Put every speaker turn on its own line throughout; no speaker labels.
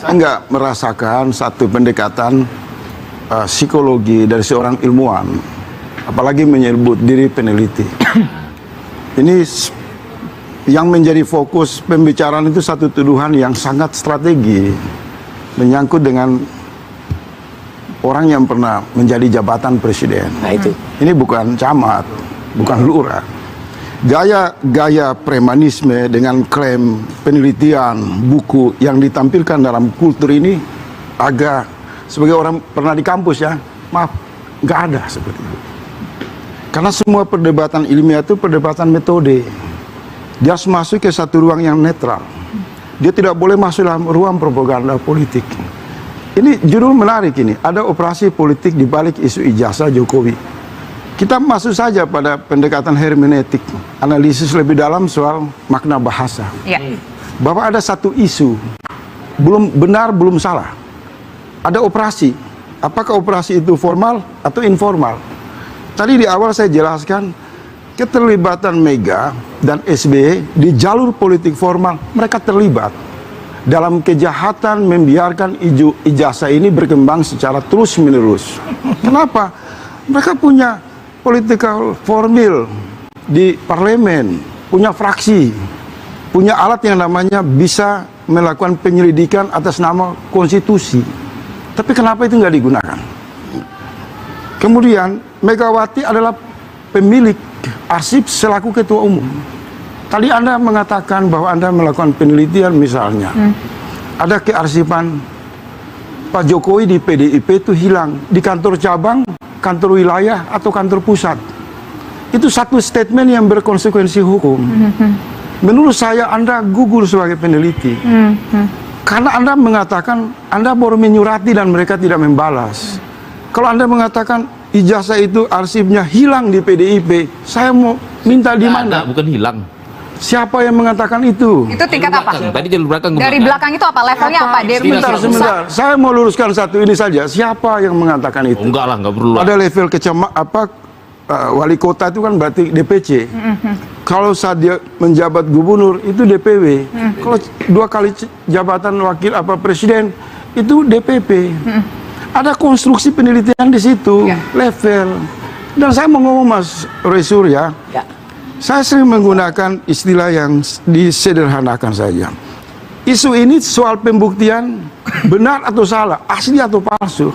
Saya nggak merasakan satu pendekatan psikologi dari seorang ilmuwan, apalagi menyebut diri peneliti. Ini yang menjadi fokus pembicaraan itu satu tuduhan yang sangat strategi, menyangkut dengan orang yang pernah menjadi jabatan presiden.
Nah itu.
Ini bukan camat, bukan lurah. Gaya premanisme dengan klaim penelitian, buku yang ditampilkan dalam kultur ini agak, sebagai orang pernah di kampus ya, maaf, nggak ada seperti itu. Karena semua perdebatan ilmiah itu perdebatan metode. Dia harus masuk ke satu ruang yang netral. Dia tidak boleh masuk dalam ruang propaganda politik. Ini judul menarik ini, ada operasi politik di balik isu ijazah Jokowi. Kita masuk saja pada pendekatan hermeneutik, analisis lebih dalam soal makna bahasa.
Ya.
Bahwa ada satu isu, belum benar, belum salah. Ada operasi. Apakah operasi itu formal atau informal? Tadi di awal saya jelaskan, keterlibatan Mega dan SBY di jalur politik formal, mereka terlibat dalam kejahatan membiarkan ijazah ini berkembang secara terus-menerus. Kenapa? Mereka punya political formil di parlemen, punya fraksi, punya alat yang namanya bisa melakukan penyelidikan atas nama konstitusi. Tapi kenapa itu nggak digunakan? Kemudian Megawati adalah pemilik arsip selaku ketua umum. Tadi Anda mengatakan bahwa Anda melakukan penelitian misalnya. Ada kearsipan Pak Jokowi di PDIP itu hilang di kantor cabang, kantor wilayah, atau kantor pusat. Itu satu statement yang berkonsekuensi hukum. Menurut saya Anda gugur sebagai peneliti. Karena Anda mengatakan Anda baru menyurati dan mereka tidak membalas. Kalau Anda mengatakan ijazah itu arsipnya hilang di PDIP, saya mau minta di mana?
Bukan hilang.
Siapa yang mengatakan itu?
Itu tingkat apa?
Tadi jalur belakang.
Dari belakang itu apa? Levelnya apa? Dari
Sebentar. Saya mau luruskan satu ini saja. Siapa yang mengatakan itu?
Oh, enggak lah, enggak perlu lah.
Ada level wali kota itu kan berarti DPC. Kalau saat dia menjabat gubernur itu DPW. Kalau 2 kali jabatan wakil presiden itu DPP. Ada konstruksi penelitian di situ, level. Dan saya mau ngomong Mas Roy Surya.
Ya.
Saya sering menggunakan istilah yang disederhanakan saja. Isu ini soal pembuktian benar atau salah, asli atau palsu.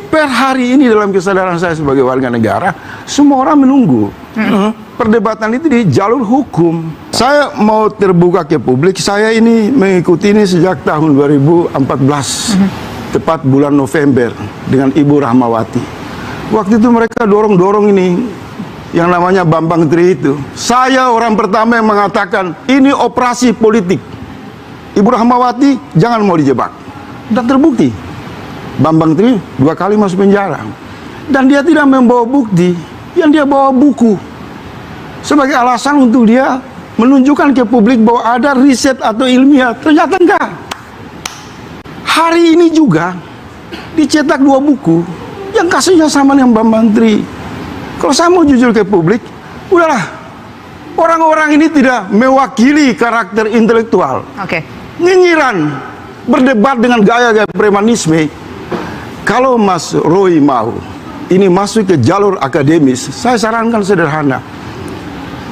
Per hari ini dalam kesadaran saya sebagai warga negara, semua orang menunggu. Perdebatan itu di jalur hukum. Saya mau terbuka ke publik, saya ini mengikuti ini sejak tahun 2014. Tepat bulan November dengan Ibu Rahmawati. Waktu itu mereka dorong-dorong ini yang namanya Bambang Tri itu. Saya orang pertama yang mengatakan ini operasi politik. Ibu Rahmawati jangan mau dijebak. Dan terbukti Bambang Tri 2 kali masuk penjara. Dan dia tidak membawa bukti, yang dia bawa buku sebagai alasan untuk dia menunjukkan ke publik bahwa ada riset atau ilmiah. Ternyata enggak. Hari ini juga dicetak 2 buku yang kasusnya sama dengan Bambang Tri. Kalau saya mau jujur ke publik, udahlah, orang-orang ini tidak mewakili karakter intelektual. Nyinyiran, berdebat dengan gaya-gaya premanisme. Kalau Mas Roy mau ini masuk ke jalur akademis, saya sarankan sederhana.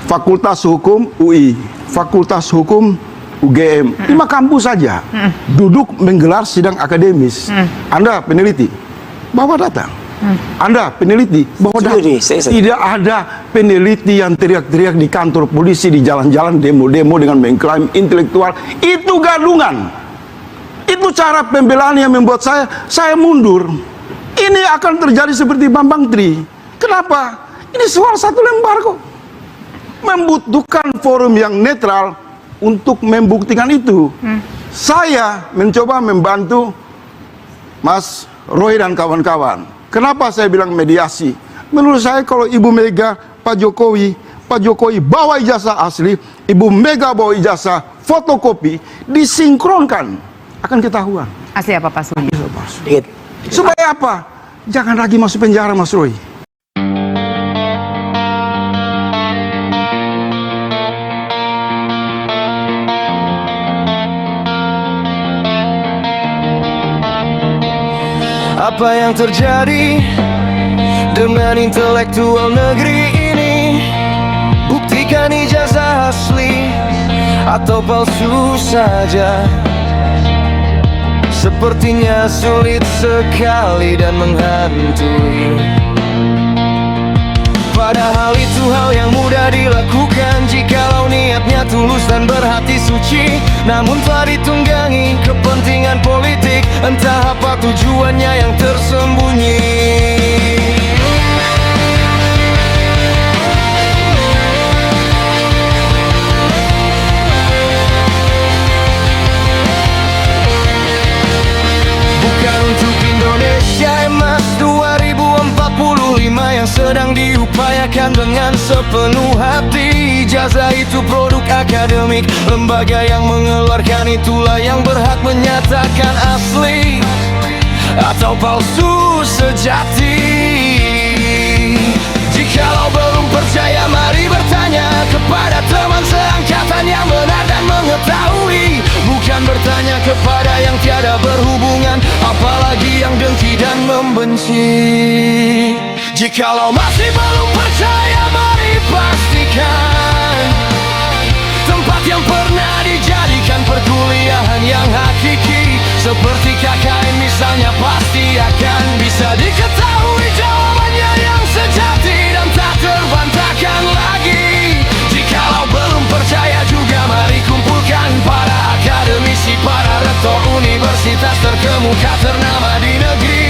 Fakultas Hukum UI, Fakultas Hukum UGM, 5 kampus saja, duduk menggelar sidang akademis. Anda peneliti, bawa data. Anda peneliti, bawa data. Tidak ada peneliti yang teriak-teriak di kantor polisi, di jalan-jalan, demo-demo dengan mengklaim intelektual. Itu gadungan. Itu cara pembelaan yang membuat saya mundur. Ini akan terjadi seperti Bambang Tri. Kenapa? Ini soal 1 lembar kok. Membutuhkan forum yang netral untuk membuktikan itu. Saya mencoba membantu Mas Roy dan kawan-kawan. Kenapa saya bilang mediasi? Menurut saya kalau Ibu Mega, Pak Jokowi bawa ijazah asli, Ibu Mega bawa ijazah fotokopi, disinkronkan, akan ketahuan.
Asli apa palsunya?
Supaya apa? Jangan lagi masuk penjara Mas Roy.
apa yang terjadi dengan intelektual negeri ini? Buktikan ijazah asli atau palsu saja. Sepertinya sulit sekali dan menghantui. Padahal itu hal yang mudah dilakukan jikalau niatnya tulus dan berhati suci. Namun telah ditunggangi kepentingan politik, entah apa tujuannya yang tersembunyi. Bukan untuk Indonesia emas 2045 yang sedang diupayakan dengan sepenuh hati. Ijazah itu produk akademik, lembaga yang mengeluarkan itulah yang berhak menyatakan asli atau palsu sejati. Jikalau belum percaya, mari bertanya kepada teman seangkatan yang benar dan mengetahui. Bukan bertanya kepada yang tiada berhubungan, apalagi yang dengki dan membenci. Jikalau masih belum percaya, mari pastikan tempat yang pernah dijadikan perkuliahan yang hakiki, seperti KKN misalnya, pasti akan bisa diketahui jawabannya yang sejati dan tak terbantahkan lagi. Jikalau belum percaya juga, mari kumpulkan para akademisi, para rektor universitas terkemuka ternama di negeri.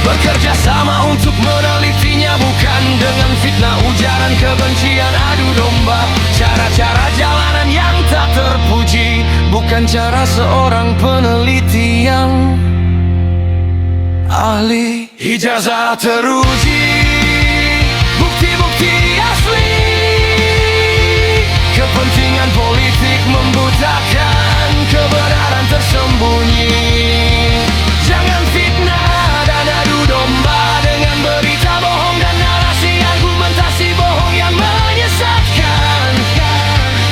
Bekerja sama untuk menelitinya, bukan dengan fitnah, ujaran kebencian, adu domba. Cara-cara jalanan yang tak terpuji, bukan cara seorang peneliti yang ahli. Ijazah teruji, bukti-bukti asli. Kepentingan politik membutakan kebenaran tersembunyi. Jangan fitnah dan adu domba dengan berita bohong dan narasi argumentasi bohong yang menyesatkan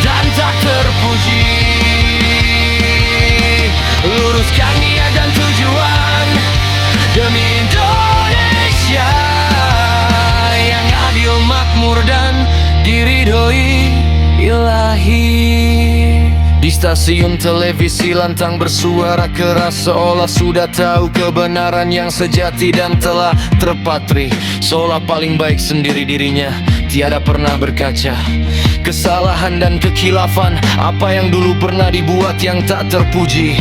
dan tak terpuji. Luruskan niat dan tujuan demi Indonesia yang adil, makmur dan diridhoi Ilahi. Di stasiun televisi lantang bersuara keras, seolah sudah tahu kebenaran yang sejati dan telah terpatri. Seolah paling baik sendiri dirinya, tiada pernah berkaca kesalahan dan kekhilafan apa yang dulu pernah dibuat yang tak terpuji.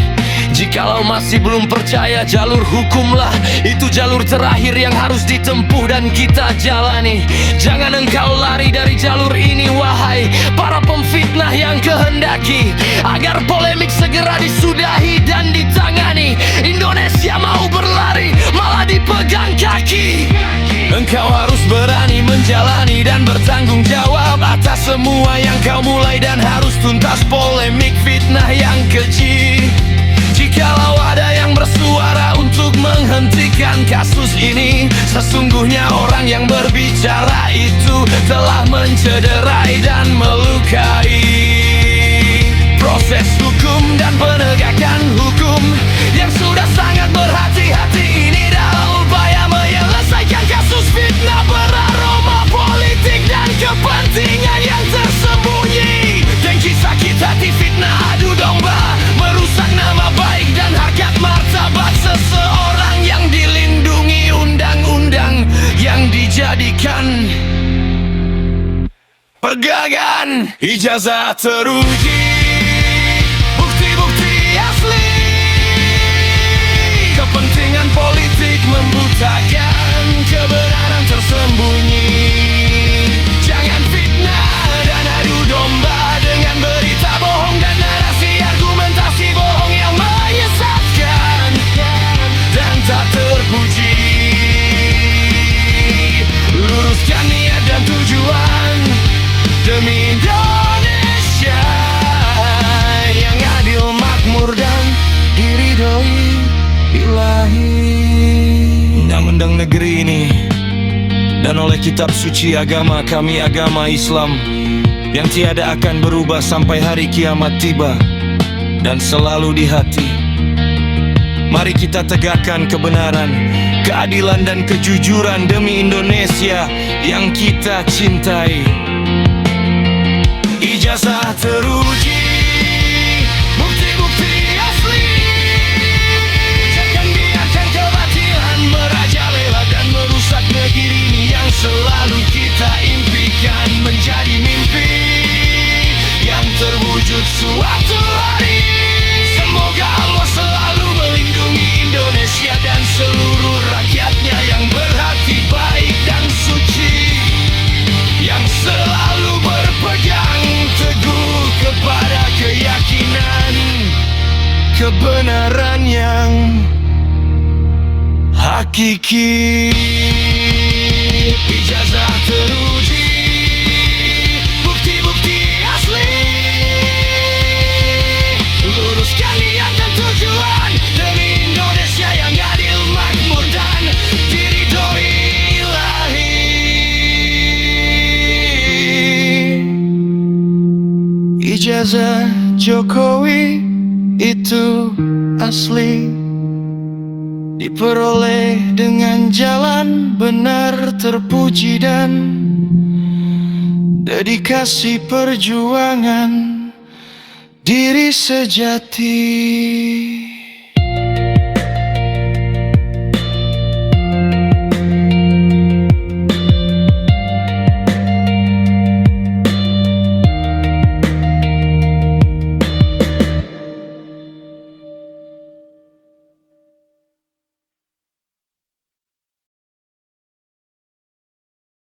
Jikalau masih belum percaya, jalur hukumlah itu jalur terakhir yang harus ditempuh dan kita jalani. Jangan engkau lari dari jalur ini, wahai para pemfitnah yang kehendaki agar polemik segera disudahi dan ditangani. Indonesia mau berlari, malah dipegang kaki. Engkau harus berani menjalani dan bertanggung jawab atas semua yang kau mulai, dan harus tuntas polemik fitnah yang keji. Jikalau ada yang bersuara untuk menghentikan kasus ini, sesungguhnya orang yang berbicara itu telah mencederai dan melukai proses hukum dan penegakan hukum yang sudah sangat berhati-hati ini dalam upaya menyelesaikan kasus fitnah beraroma politik dan kepentingan yang tersembunyi. Dengki sakit hati, fitnah, adu domba merusak nama baik dan harkat martabat seseorang yang dilindungi undang-undang yang dijadikan pegangan. Ijazah teruji, bukti-bukti asli. Kepentingan politik membutakan kebenaran tersembunyi. Jangan fitnah dan adu domba dengan berita bohong dan narasi argumentasi bohong yang menyesatkan dan tak terpuji. Luruskan niat dan tujuan demi Indonesia yang adil, makmur dan diridhoi Ilahi. Undang-undang negeri ini dan oleh kitab suci agama kami, agama Islam, yang tiada akan berubah sampai hari kiamat tiba dan selalu di hati. Mari kita tegakkan kebenaran, keadilan dan kejujuran demi Indonesia yang kita cintai. Ijazah teruji, bukti-bukti asli. Jangan biarkan kebatilan merajalela dan merusak negeri ini yang selalu kita impikan menjadi mimpi yang terwujud suatu hari. Semoga Allah selalu melindungi Indonesia dan seluruh rakyatnya yang berhati baik dan suci, yang selalu berpegang teguh kepada keyakinan kebenaran yang hakiki. Ijazah teruji, bukti-bukti asli. Luruskan niat dan tujuan demi Indonesia yang adil, makmur dan diridhoi Ilahi. Ijazah Jokowi itu asli, diperoleh dengan jalan benar, terpuji dan dedikasi perjuangan diri sejati.